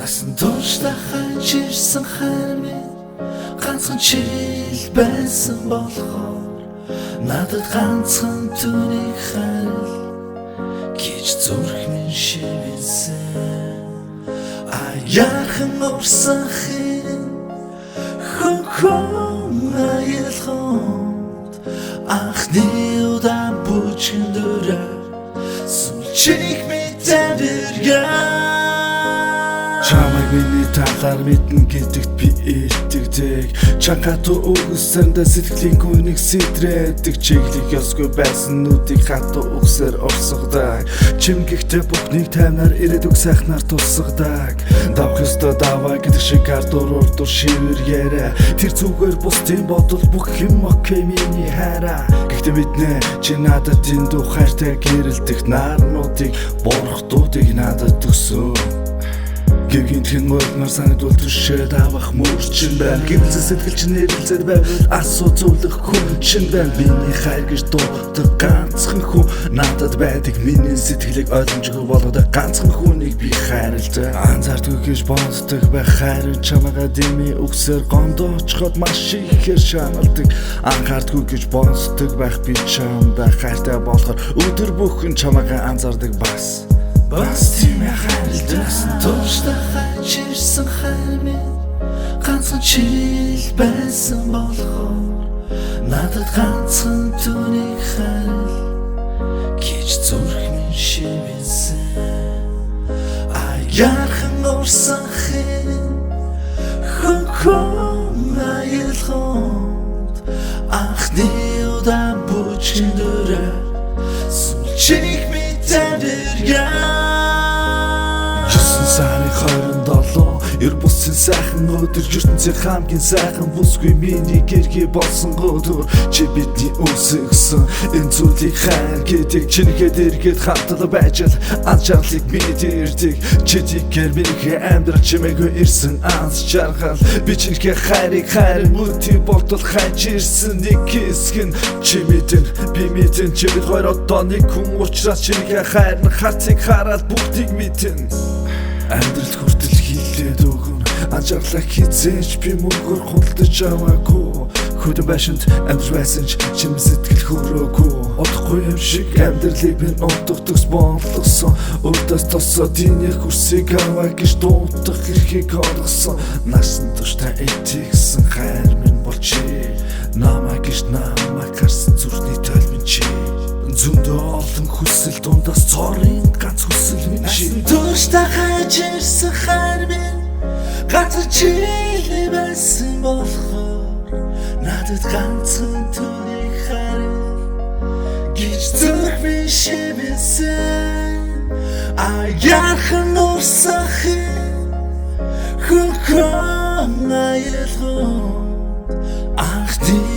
Насан туршдаа хажирсан хайр минь ганцхан чил байсан болохоор надад ганцхан түүнийг харил гэж зүрх минь шивсэн. Яахан урсан хэн хүн аялханд анхны удаан бүжгэн дөрөө сүлжээх мэдэрэг. Чамайг миний талаар мэднэ гэдэгт би итгэдэг. Чанхатуу өгсөндөө сэтгэлийн хүнийг сэтрээдэг. Чиглэх ёсгүй байсан нүдийг хатуу өгсөөр урсгадаг. Чимгэхтэй бүхнийг таймнаар ирээдүг сайхнаар тусгадаг. Давх ёстой даваа гэдэг шиг ард уруур шивэр яриа. Тэр зүгээр бусдын бодол бүх юм окей миний хайраа. Гэхдээ мэднэ чи надад эндүү хайртай гэрэлдэх нарнуудыг борхдуудыг надад төсөө. Гэгинтхэн ойлмаар санагдвал түшээд авах мөрчин байна. Гэвэлзэл сэтгэл чинь нэрэлзээд байвал асууцуулах хүн чинь байна. Миний хайр гэж дууддаг ганцхан хүн надад байдаг. Миний сэтгэлийг ойлгомжгүй болгодог ганцхан хүнийг би хайрлаа. Анзаардгүй гэж боддог байх хайр чамайгаа дэмий өгсөөр гондоочход маш ихээр шаналдаг. Анхаардгүй гэж боддог байх би чамдаа хайртай болохоор өдөр бүхэн чамайгаа анзаардаг бас тийм хайрлсан туршдаа хажирсан хайр минь ганцхан чил байсан болохоор надад ганцхан түүнийг харил гэж зүрх минь шивсэн. Яахан урсан хэн хүн аялханд анхны удаан бүжгэн дөрөө сүлжээх мэдэрэг. Сарын 27 эр бусын сайхан өдөр ертөнцийн хамгийн сайхан бүсгүй миний гэрхий болсон өдөр чи бидний өсгсөн энэ зүйлийг хайр гэдэг чингээд эргээд хатал байж л анчаарлыг мэдэрдэг чидикэр миний амьдрал чимээгүй ирсэн анс жаргал би чингээ хайрыг хайр мөти болтол хайж ирсэн нэг хэсэг нь чи мэдэн би мэдэн чи бид хоёр одоо нэг хүн учраас чингээ хайр хацыг хараад бүгдийг мэдэн. Амьдралд хүртэл хилээд өгөн анжаарлаа хизээч би мөнгөөр худалдаж аваагүй. Хөдөн байшинт амьд байсан ч чим сэтгэл хөрөөгүй. Удахгүй юм шиг амьдралыг би утгатагс болгосон. Өрдөөс тосоо диний хөрсийг аваа гэж дуудах эрхийг олгосон. Насан туршдаа итгэсэн хайр минь бол чи намаа гэж намайг харсан зүрхний тойл минь чи. Зөндөө олон хүсэл дундаас цорын ганц хүсэл минь чи. Туршдаа хажирсан хайр минь ганцхан чил байсан болохоор надад ганцхан түүнийг харил гэж зүрх минь шивсэн. Яахан урсан хэн хүн аялханд анхны